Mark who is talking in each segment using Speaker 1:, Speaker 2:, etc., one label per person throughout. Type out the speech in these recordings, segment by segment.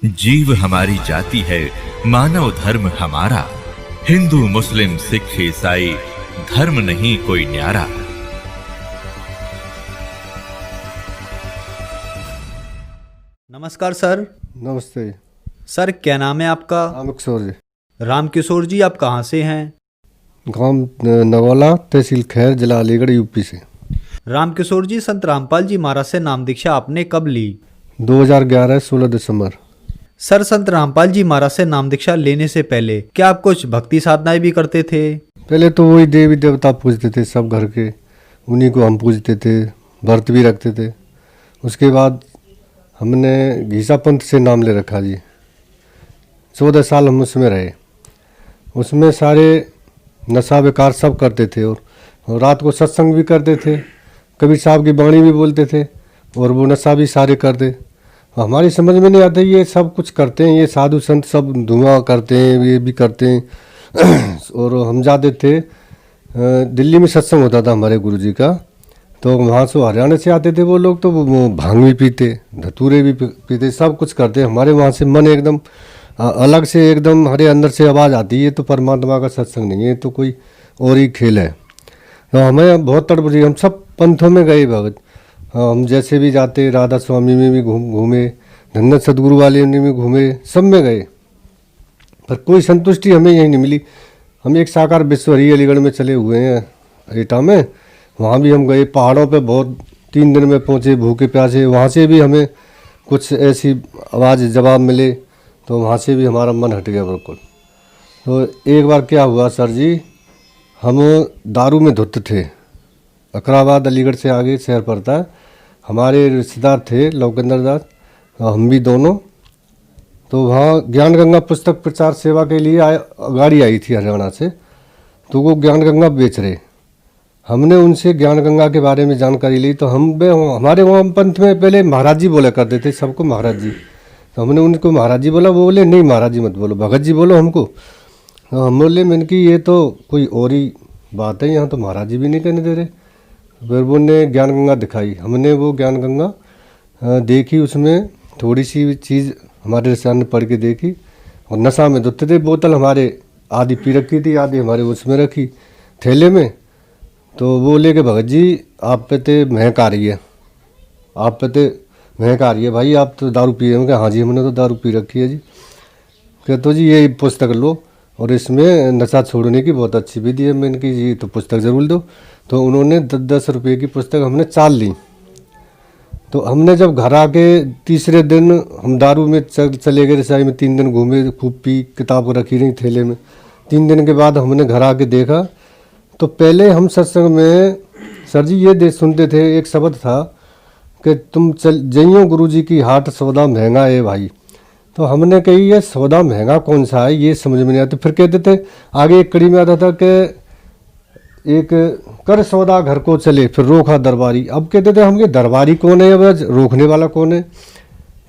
Speaker 1: जीव हमारी जाति है, मानव धर्म हमारा। हिंदू मुस्लिम सिख ईसाई धर्म नहीं कोई न्यारा।
Speaker 2: नमस्कार सर।
Speaker 3: नमस्ते
Speaker 2: सर, क्या नाम है आपका?
Speaker 3: रामकिशोर जी।
Speaker 2: रामकिशोर जी, आप कहाँ से हैं?
Speaker 3: गांव नगौला, तहसील खैर, जिला अलीगढ़, यूपी से।
Speaker 2: रामकिशोर जी, संत रामपाल जी महाराज से नाम दीक्षा आपने कब ली?
Speaker 3: 2011 16 दिसंबर।
Speaker 2: सर, संत रामपाल जी महाराज से नाम दीक्षा लेने से पहले क्या आप कुछ भक्ति साधनाएं भी करते थे?
Speaker 3: पहले तो वही देवी देवता पूजते थे, सब घर के उन्हीं को हम पूजते थे, व्रत भी रखते थे। उसके बाद हमने घीसा पंथ से नाम ले रखा जी। 14 साल हम उसमें रहे। उसमें सारे नशा बेकार सब करते थे और रात को सत्संग भी करते थे, कबीर साहब की वाणी भी बोलते थे और वो नशा भी सारे करते। हमारी समझ में नहीं आता ये सब कुछ करते हैं, ये साधु संत सब धुआं करते हैं, ये भी करते हैं। और हम जाते थे, दिल्ली में सत्संग होता था हमारे गुरुजी का, तो वहाँ से हरियाणा से आते थे वो लोग, तो वो भांग भी पीते, धतूरे भी पीते, सब कुछ करते। हमारे वहाँ से मन एकदम अलग से, एकदम हमारे अंदर से आवाज़ आती है, ये तो परमात्मा का सत्संग नहीं है, तो कोई और ही खेल है। तो हमें बहुत तड़प रही, हम सब पंथों में गए भगत। हम जैसे भी जाते, राधा स्वामी में भी घूमे, धन्ना सदगुरु वाले में भी घूमे, सब में गए, पर कोई संतुष्टि हमें यही नहीं मिली। हम एक साकार विश्वहरी अलीगढ़ में चले हुए हैं, एटा में, वहाँ भी हम गए। पहाड़ों पे बहुत 3 दिन में पहुँचे, भूखे प्यासे। वहाँ से भी हमें कुछ ऐसी आवाज़ जवाब मिले, तो वहाँ से भी हमारा मन हट गया बिल्कुल। तो एक बार क्या हुआ सर जी, हम दारू में धुत थे। अकराबाद अलीगढ़ से आगे शहर पड़ता है। हमारे रिश्तेदार थे लौकेंद्र दास, हम भी दोनों। तो वहाँ ज्ञान गंगा पुस्तक प्रचार सेवा के लिए गाड़ी आई थी हरियाणा से, तो वो ज्ञान गंगा बेच रहे। हमने उनसे ज्ञान गंगा के बारे में जानकारी ली। तो हमारे वहाँ पंथ में पहले महाराज जी बोला करते थे, सबको महाराज जी। तो हमने उनको महाराज जी बोला, वो बोले नहीं महाराज जी मत बोलो, भगत जी बोलो हमको। तो हम बोले मैंने कि ये तो कोई और ही बात है, यहाँ तो महाराज जी भी नहीं कहने दे रहे। फिर वो ने ज्ञान गंगा दिखाई, हमने वो ज्ञान गंगा देखी, उसमें थोड़ी सी चीज़ हमारे रिश्तेदार ने पढ़ के देखी, और नशा में धुते थे। बोतल हमारे आधी पी रखी थी, आधी हमारे उसमें रखी थैले में। तो वो लेके भगत जी आप पे ते महक आ रही है, आप पे ते महक आ रही है भाई, आप तो दारू पी रहे हो? हाँ जी हमने तो दारू पी रखी है जी। कहते तो जी ये पुस्तक लो, और इसमें नशा छोड़ने की बहुत अच्छी विधि है। मैंने कि जी तो पुस्तक ज़रूर दो। तो उन्होंने 10-10 रुपये की पुस्तक हमने 4 ली। तो हमने जब घर आके तीसरे दिन हम दारू में चले गए, रसाई में 3 दिन घूमे, खूब पी, किताब रखी रही थैले में। 3 दिन के बाद हमने घर आके देखा, तो पहले हम सत्संग में सर जी ये सुनते थे, एक शब्द था कि तुम चल जइयो गुरु जी की हाट, सौदा महंगा है भाई। तो हमने कही ये सौदा महंगा कौन सा है, ये समझ में नहीं आता। फिर कहते थे, आगे एक कड़ी में आता था कि एक कर सौदा घर को चले, फिर रोका दरबारी। अब कहते थे हम, ये दरबारी कौन है, अब रोकने वाला कौन है?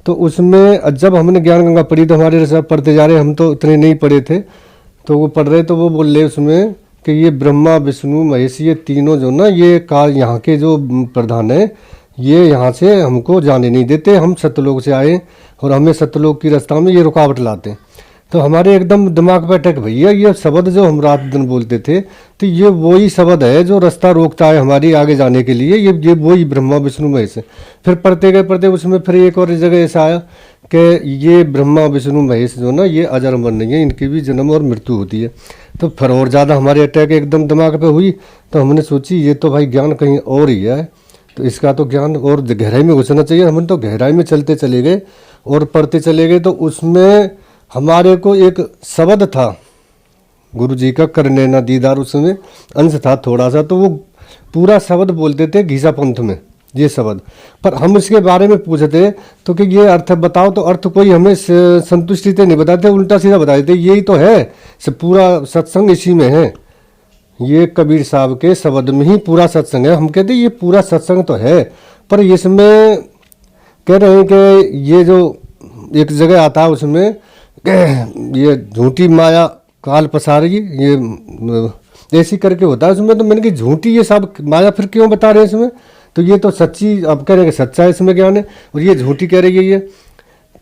Speaker 3: तो उसमें जब हमने ज्ञान गंगा पढ़ी, तो हमारे सब पढ़ते जा रहे, हम तो इतने नहीं पढ़े थे, तो वो पढ़ रहे, तो वो बोल रहे उसमें कि ये ब्रह्मा विष्णु महेश, ये तीनों जो ना, ये काल यहाँ के जो प्रधान है, ये यहाँ से हमको जाने नहीं देते। हम सत्यलोक से आए और हमें सत्यलोक की रास्ता में ये रुकावट लाते हैं। तो हमारे एकदम दिमाग पर अटैक, भैया ये शब्द जो हम रात दिन बोलते थे, तो ये वही शब्द है जो रास्ता रोकता है हमारी आगे जाने के लिए, ये वही ब्रह्मा विष्णु महेश है। फिर पढ़ते गए पढ़ते, उसमें फिर एक और जगह ऐसा आया कि ये ब्रह्मा विष्णु महेश जो ना, ये अजर अमर नहीं है, इनकी भी जन्म और मृत्यु होती है। तो फिर और ज़्यादा हमारे अटैक एकदम दिमाग पे हुई। तो हमने सोची ये तो भाई ज्ञान कहीं और ही है, तो इसका तो ज्ञान और गहराई में घुसना चाहिए। हमने तो गहराई में चलते चले गए और पढ़ते चले गए। तो उसमें हमारे को एक शब्द था गुरु जी का, करने ना दीदार, उसमें अंश था थोड़ा सा, तो वो पूरा शब्द बोलते थे घीसा पंथ में ये शब्द। पर हम इसके बारे में पूछते तो कि ये अर्थ बताओ, तो अर्थ कोई हमें संतुष्टि से नहीं बताते, उल्टा सीधा बता देते, यही तो है, पूरा सत्संग इसी में है, ये कबीर साहब के शब्द में ही पूरा सत्संग है। हम कहते ये पूरा सत्संग तो है, पर इसमें कह रहे हैं कि ये जो एक जगह आता है उसमें ये झूठी माया काल पसारी, ये ऐसी करके होता है उसमें। तो मैंने कि झूठी ये सब माया फिर क्यों बता रहे हैं इसमें? तो ये तो सच्ची, अब कह रहे हैं कि सच्चा इसमें ज्ञान है, और ये झूठी कह रही है ये।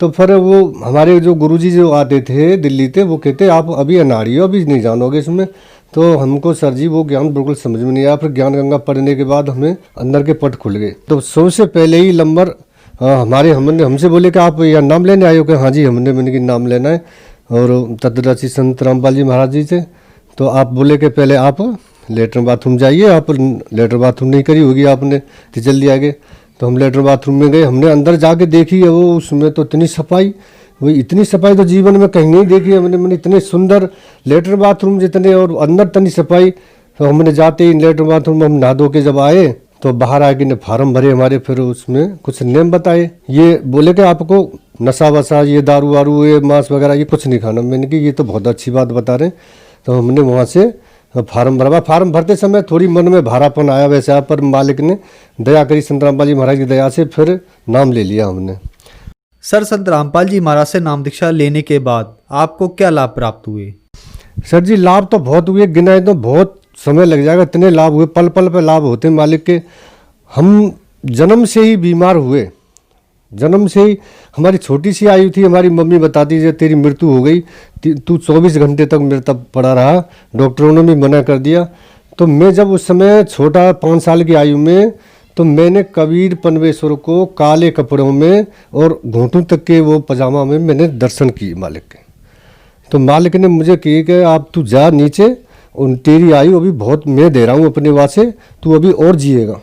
Speaker 3: तो फिर वो हमारे जो गुरुजी जो आते थे दिल्ली से, वो कहते आप अभी अनाड़ी हो, अभी नहीं जानोगे इसमें। तो हमको सर जी वो ज्ञान बिल्कुल समझ में नहीं आया। फिर ज्ञान गंगा पढ़ने के बाद हमें अंदर के पट खुल गए। तो सबसे पहले ही नंबर हमसे बोले कि आप यहाँ नाम लेने आए हो? कि हाँ जी, मैंने कि नाम लेना है, और तत्वदर्शी संत रामपाल जी महाराज जी से। तो आप बोले कि पहले आप लेटरिन बाथरूम जाइए। आप लेटरिन बाथरूम नहीं करी होगी आपने, तो जल्दी आ गए। तो हम लेटरिन बाथरूम में गए, हमने अंदर जाके देखी है वो, उसमें तो इतनी सफाई, वो इतनी सफाई तो जीवन में कहीं नहीं देखी है मैंने इतने सुंदर लेटरिन बाथरूम जितने, और अंदर इतनी सफाई। तो हमने जाते ही लेटरिन बाथरूम में हम नहा धो के जब आए, तो बाहर आके ने फार्म भरे हमारे, फिर उसमें कुछ नियम बताए। ये बोले कि आपको नशा वशा, ये दारू वारू, ये मांस वगैरह ये कुछ नहीं खाना। मैंने कि ये तो बहुत अच्छी बात बता रहे। तो हमने वहाँ से फार्म भरवा। फार्म भरते समय थोड़ी मन में भारापन आया वैसे, पर मालिक ने दया करी, संत रामपाल जी महाराज की दया से फिर नाम ले लिया हमने।
Speaker 2: सर, संत रामपाल जी महाराज से नाम दीक्षा लेने के बाद आपको क्या लाभ प्राप्त हुए?
Speaker 3: सर जी लाभ तो बहुत हुए, गिनाए तो बहुत समय लग जाएगा, इतने लाभ हुए, पल पल पे लाभ होते मालिक के। हम जन्म से ही बीमार हुए, जन्म से ही हमारी छोटी सी आयु थी, हमारी मम्मी बताती है तेरी मृत्यु हो गई, तू 24 घंटे तक मेरे तब पड़ा रहा, डॉक्टरों ने भी मना कर दिया। तो मैं जब उस समय छोटा 5 साल की आयु में, तो मैंने कबीर पनवेश्वर को काले कपड़ों में और घुटनों तक के वो पजामा में मैंने दर्शन किए मालिक के। तो मालिक ने मुझे कही कि आप तू जा नीचे, और तेरी आयु अभी बहुत मैं दे रहा हूँ अपने वास्ते, तू अभी और जिएगा।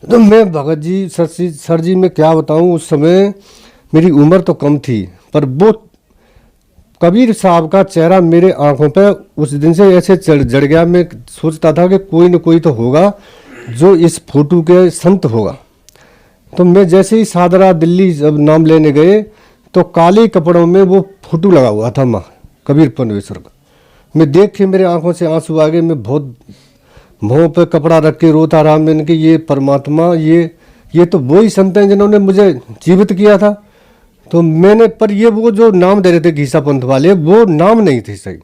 Speaker 3: तो मैं भगत जी सर जी मैं क्या बताऊँ, उस समय मेरी उम्र तो कम थी, पर वो कबीर साहब का चेहरा मेरे आंखों पे उस दिन से ऐसे जड़ गया। मैं सोचता था कि कोई न कोई तो होगा जो इस फोटो के संत होगा। तो मैं जैसे ही सादरा दिल्ली जब नाम लेने गए, तो काले कपड़ों में वो फोटो लगा हुआ था माँ कबीर पनवेश्वर का। मैं देख के मेरे आंखों से आंसू आ गए। मैं बहुत मुँह पे कपड़ा रख के रोता रहा। मैंने कि ये परमात्मा, ये तो वही संत हैं जिन्होंने मुझे जीवित किया था। तो मैंने, पर ये वो जो नाम दे रहे थे घीसा पंथ वाले, वो नाम नहीं थे सही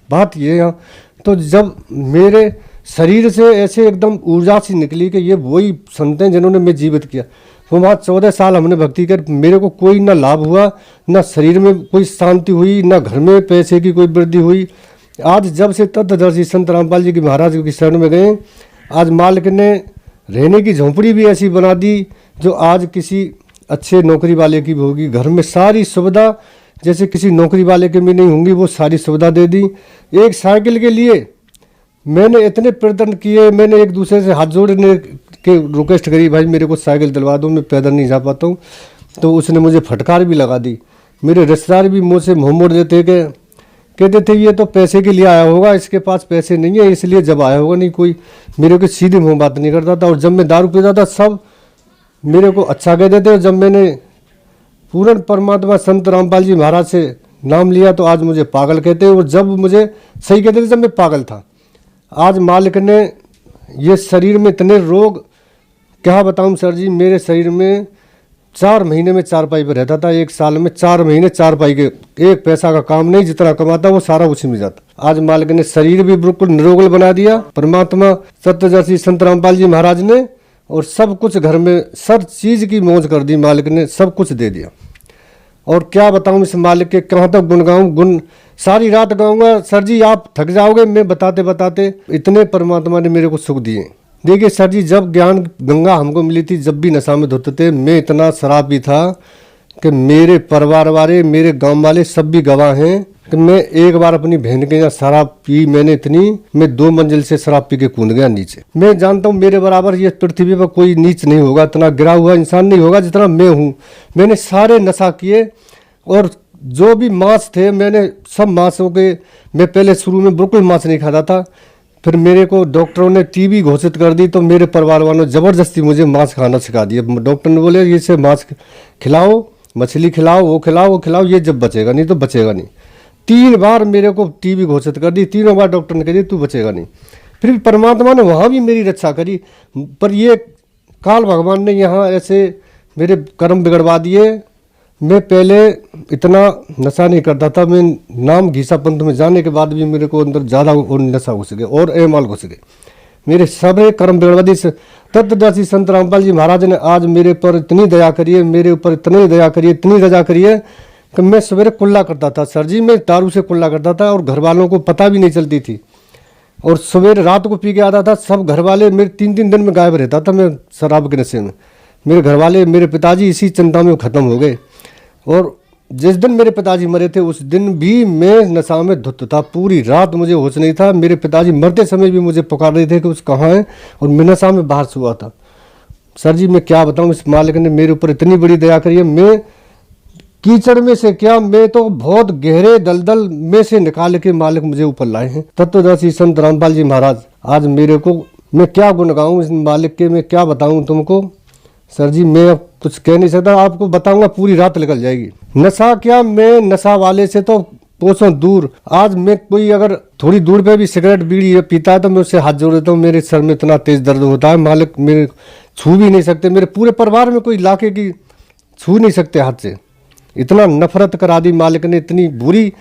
Speaker 3: बात ये यहाँ। तो जब मेरे शरीर से ऐसे एकदम ऊर्जा सी निकली कि ये वही संत हैं जिन्होंने मैं जीवित किया। वो वहाँ 14 साल हमने भक्ति कर, मेरे को कोई ना लाभ हुआ, ना शरीर में कोई शांति हुई, ना घर में पैसे की कोई वृद्धि हुई। आज जब से तत्वदर्शी संत रामपाल जी की महाराज की शरण में गए, आज मालिक ने रहने की झोंपड़ी भी ऐसी बना दी जो आज किसी अच्छे नौकरी वाले की भी होगी। घर में सारी सुविधा जैसे किसी नौकरी वाले के में नहीं होंगी, वो सारी सुविधा दे दी। एक साइकिल के लिए मैंने इतने प्रयत्न किए, मैंने एक दूसरे से हाथ जोड़ने के रिक्वेस्ट करी, भाई मेरे को साइकिल दिलवा दो, मैं पैदल नहीं जा पाता हूँ। तो उसने मुझे फटकार भी लगा दी। मेरे रिश्तेदार भी मुझसे मुँह मोड़ देते कि कहते थे ये तो पैसे के लिए आया होगा, इसके पास पैसे नहीं है इसलिए जब आया होगा। नहीं कोई मेरे को सीधे मुँह बात नहीं करता था। और जब मैं दारू पीता था सब मेरे को अच्छा कहते थे। और जब मैंने पूर्ण परमात्मा संत रामपाल जी महाराज से नाम लिया तो आज मुझे पागल कहते हैं। और जब मुझे सही कहते थे जब मैं पागल था। आज मालिक ने ये शरीर में इतने रोग, क्या बताऊं सर जी, मेरे शरीर में 4 महीने में 4 पाई पर रहता था। 1 साल में 4 महीने 4 पाई के, एक पैसा का काम नहीं, जितना कमाता वो सारा उसी में जाता। आज मालिक ने शरीर भी बिल्कुल निरोगल बना दिया, परमात्मा सत्यदर्शी संत रामपाल जी महाराज ने। और सब कुछ घर में सब चीज़ की मौज कर दी मालिक ने, सब कुछ दे दिया। और क्या बताऊं इस मालिक के, कहाँ तक गुण गाऊं, गुण सारी रात गाऊंगा सर जी, आप थक जाओगे मैं बताते बताते। इतने परमात्मा ने मेरे को सुख दिए। देखिए सर जी, जब ज्ञान गंगा हमको मिली थी, जब भी नशा में धुत थे, मैं इतना शराबी था कि मेरे परिवार वाले, मेरे गांव वाले सब भी गवाह हैं कि मैं एक बार अपनी बहन के यहाँ शराब पी, मैंने इतनी, मैं 2 मंजिल से शराब पी के कूद गया नीचे। मैं जानता हूँ मेरे बराबर ये पृथ्वी पर कोई नीच नहीं होगा, इतना गिरा हुआ इंसान नहीं होगा जितना मैं हूँ। मैंने सारे नशा किए, और जो भी मांस थे मैंने सब मांसों के, मैं पहले शुरू में बिल्कुल मांस नहीं खाता था। फिर मेरे को डॉक्टरों ने टीबी घोषित कर दी, तो मेरे परिवार वालों ने ज़बरदस्ती मुझे मांस खाना सिखा दिया। डॉक्टर ने बोले ये से मांस खिलाओ, मछली खिलाओ, वो खिलाओ, ये जब बचेगा, नहीं तो बचेगा नहीं। 3 बार मेरे को टीबी घोषित कर दी, 3 बार डॉक्टर ने कह दिया तू बचेगा नहीं। फिर भी परमात्मा ने वहाँ भी मेरी रक्षा करी, पर ये काल भगवान ने यहाँ ऐसे मेरे कर्म बिगड़वा दिए। मैं पहले इतना नशा नहीं करता था, मैं नाम घीसा पंथ में जाने के बाद भी मेरे को अंदर ज़्यादा और नशा घुस गए और एमाल घुस गए। मेरे सारे कर्म बेड़वादी से तत्वदर्शी संत रामपाल जी महाराज ने आज मेरे पर इतनी दया करी है, मेरे ऊपर इतनी दया करी है, इतनी दया करी है कि मैं सवेरे कुल्ला करता था सर जी, मैं दारू से कुल्ला करता था और घर वालों को पता भी नहीं चलती थी, और सवेरे रात को पी के आता था। सब घर वाले मेरे 3-3 दिन में गायब रहता था मैं शराब के नशे में। मेरे घर वाले, मेरे पिताजी इसी चिंता में ख़त्म हो गए। और जिस दिन मेरे पिताजी मरे थे उस दिन भी मैं नशा में धुत था, पूरी रात मुझे होश नहीं था। मेरे पिताजी मरते समय भी मुझे पुकार रहे थे कि उस कहाँ है, और मैं नशा में बाहर से हुआ था। सर जी मैं क्या बताऊँ, इस मालिक ने मेरे ऊपर इतनी बड़ी दया करी है। मैं कीचड़ में से क्या, मैं तो बहुत गहरे दलदल में से निकाल के मालिक मुझे ऊपर लाए हैं। तत्वदर्शी संत रामपाल जी महाराज आज मेरे को, मैं क्या गुण गाऊँ इस मालिक के, मैं क्या बताऊँ तुमको सर जी, मैं अब कुछ कह नहीं सकता। आपको बताऊंगा पूरी रात निकल जाएगी। नशा क्या, मैं नशा वाले से तो कोसों दूर। आज मैं कोई अगर थोड़ी दूर पे भी सिगरेट बीड़ी पीता है तो मैं उससे हाथ जोड़ देता हूँ। मेरे सर में इतना तेज दर्द होता है, मालिक मेरे छू भी नहीं सकते। मेरे पूरे परिवार में कोई लाके की छू नहीं सकते हाथ से। इतना नफरत करा दी मालिक ने, इतनी बुरी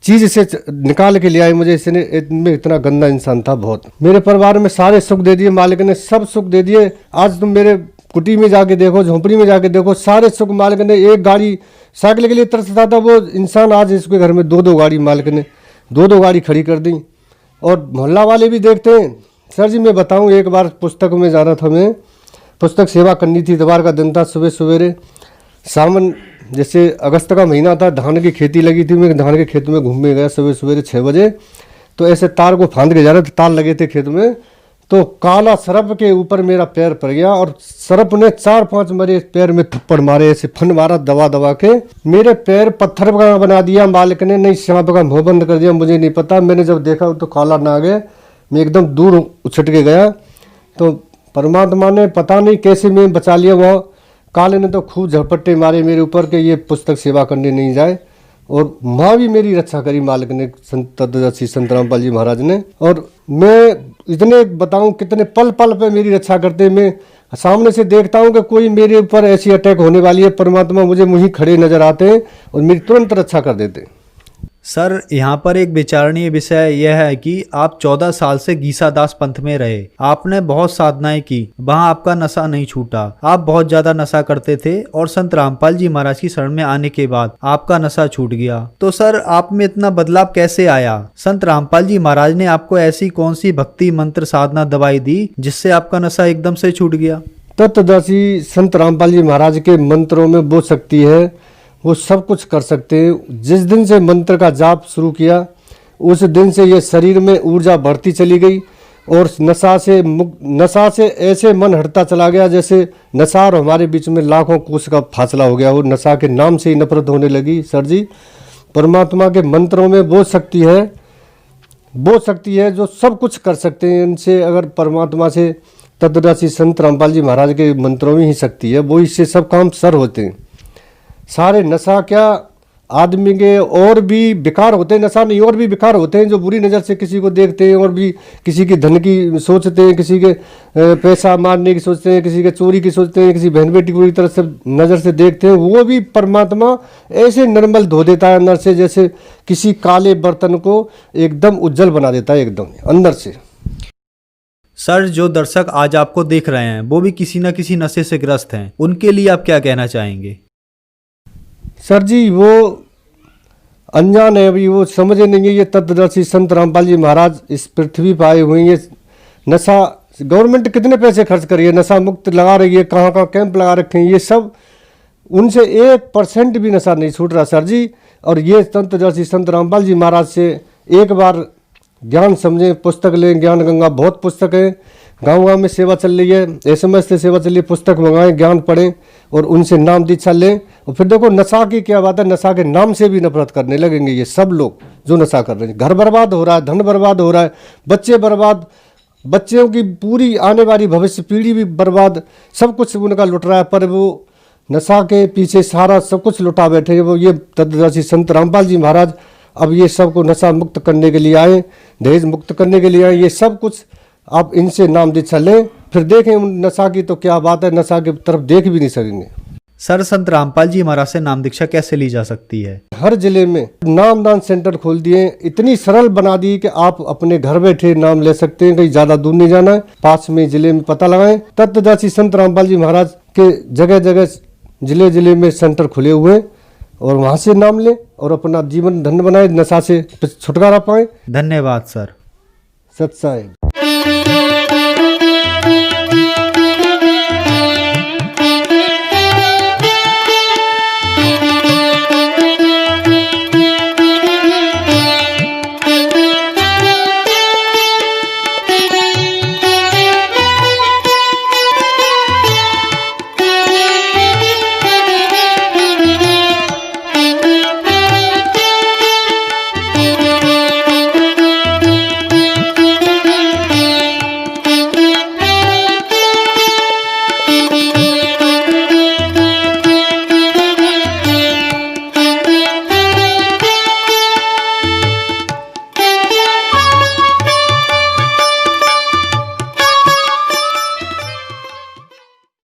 Speaker 3: चीज से निकाल के ले आए मुझे। इसने, मैं इतना गंदा इंसान था बहुत। मेरे परिवार में सारे सुख दे दिए मालिक ने, सब सुख दे दिए। आज तुम मेरे कुटी में जाके देखो, झोंपड़ी में जाके देखो, सारे सुख मालिक ने। एक गाड़ी साइकिल के लिए तरसता था वो इंसान, आज इसके घर में 2-2 गाड़ी मालिक ने 2-2 गाड़ी खड़ी कर दी। और मोहल्ला वाले भी देखते हैं। सर जी मैं बताऊं, एक बार पुस्तक में जा रहा था, मैं पुस्तक सेवा करनी थी, इतवार का दिन था, सुबह सवेरे सावन जैसे अगस्त का महीना था, धान की खेती लगी थी। मैं धान के खेत में घूमने गया सुबह सवेरे 6 बजे, तो ऐसे तार को फांद के जा रहे थे, तार लगे थे खेत में, तो काला सरप के ऊपर मेरा पैर पड़ गया और सरप ने 4-5 मेरे पैर में थप्पड़ मारे, ऐसे फन मारा दबा दबा के। मेरे पैर पत्थर का बना दिया मालिक ने, नहीं सांप का मुंह बंद कर दिया। मुझे नहीं पता, मैंने जब देखा तो काला नाग है, मैं एकदम दूर उछट के गया। तो परमात्मा ने पता नहीं कैसे मैं बचा लिया। वहाँ काले ने तो खूब झपट्टे मारे मेरे ऊपर कि ये पुस्तक सेवा करने नहीं जाए। और माँ भी मेरी रक्षा करी मालिक ने, तत्वदर्शी संत रामपाल जी महाराज ने। और मैं इतने बताऊं कितने पल पल पे मेरी रक्षा करते। मैं सामने से देखता हूं कि कोई मेरे ऊपर ऐसी अटैक होने वाली है, परमात्मा मुझे मुझे खड़े नजर आते हैं और मेरी तुरंत रक्षा कर देते हैं।
Speaker 2: सर यहाँ पर एक विचारणीय विषय यह है कि आप 14 साल से गीसादास पंथ में रहे, आपने बहुत साधनाएं की, वहाँ आपका नशा नहीं छूटा, आप बहुत ज्यादा नशा करते थे और संत रामपाल जी महाराज की शरण में आने के बाद आपका नशा छूट गया। तो सर आप में इतना बदलाव कैसे आया? संत रामपाल जी महाराज ने आपको ऐसी कौन सी भक्ति मंत्र साधना दवाई दी जिससे आपका नशा एकदम से छूट गया?
Speaker 3: तत्वदर्शी संत रामपाल जी महाराज के मंत्रों में वो शक्ति है, वो सब कुछ कर सकते हैं। जिस दिन से मंत्र का जाप शुरू किया उस दिन से ये शरीर में ऊर्जा बढ़ती चली गई और नशा से ऐसे मन हटता चला गया जैसे नशा और हमारे बीच में लाखों कोस का फासला हो गया। वो नशा के नाम से ही नफरत होने लगी। सर जी परमात्मा के मंत्रों में वो शक्ति है जो सब कुछ कर सकते हैं। इनसे अगर परमात्मा से, तत्वदर्शी संत रामपाल जी महाराज के मंत्रों में ही शक्ति है, वो इससे सब काम सर होते हैं। सारे नशा क्या आदमी के और भी विकार होते हैं, नशा नहीं और भी विकार होते हैं जो बुरी नज़र से किसी को देखते हैं और भी किसी के धन की सोचते हैं, किसी के पैसा मारने की सोचते हैं, किसी के चोरी की सोचते हैं, किसी बहन बेटी को बुरी तरह से नज़र से देखते हैं। वो भी परमात्मा ऐसे निर्मल धो देता है अंदर से, जैसे किसी काले बर्तन को एकदम उज्जवल बना देता है एकदम अंदर से।
Speaker 2: सर जो दर्शक आज आपको देख रहे हैं वो भी किसी न किसी नशे से ग्रस्त हैं, उनके लिए आप क्या कहना चाहेंगे?
Speaker 3: सर जी वो अनजान है, अभी वो समझे नहीं है। ये तत्वदर्शी संत रामपाल जी महाराज इस पृथ्वी पर आए हुए हैं। ये नशा गवर्नमेंट कितने पैसे खर्च कर रही है, नशा मुक्त लगा रही है, कहाँ कहाँ कैंप लगा रखे हैं, ये सब उनसे 1% भी नशा नहीं छूट रहा सर जी। और ये तत्वदर्शी संत रामपाल जी महाराज से एक बार ज्ञान समझें, पुस्तक लें, ज्ञान गंगा बहुत पुस्तक है, गाँव में सेवा चल रही है, SMS से सेवा चल रही है, पुस्तक मंगाएं, ज्ञान पढ़ें और उनसे नाम दीक्षा लें। और फिर देखो नशा की क्या बात है, नशा के नाम से भी नफरत करने लगेंगे ये सब लोग जो नशा कर रहे हैं। घर बर्बाद हो रहा है, धन बर्बाद हो रहा है, बच्चे बर्बाद, बच्चों की पूरी आने वाली भविष्य पीढ़ी भी बर्बाद, सब कुछ उनका लुट रहा है। पर वो नशा के पीछे सारा सब कुछ लुटा बैठे हैं। वो ये तत्वदर्शी संत रामपाल जी महाराज अब ये सबको नशा मुक्त करने के लिए आए, दहेज मुक्त करने के लिए आए। ये सब कुछ आप इनसे नाम दीक्षा लें, फिर देखें नशा की तो क्या बात है, नशा की तरफ देख भी नहीं सकेंगे।
Speaker 2: सर, संत रामपाल जी महाराज से नाम दीक्षा कैसे ली जा सकती है?
Speaker 3: हर जिले में नामदान सेंटर खोल दिए, इतनी सरल बना दी कि आप अपने घर बैठे नाम ले सकते हैं, कहीं ज्यादा दूर नहीं जाना है, पास में जिले में पता लगाएं। तत्वदर्शी संत रामपाल जी महाराज के जगह जगह जिले जिले में सेंटर खुले हुए हैं और वहां से नाम लें और अपना जीवन धन्य बनाए, नशा से छुटकारा पाए।
Speaker 2: धन्यवाद सर।
Speaker 3: सत साहिब।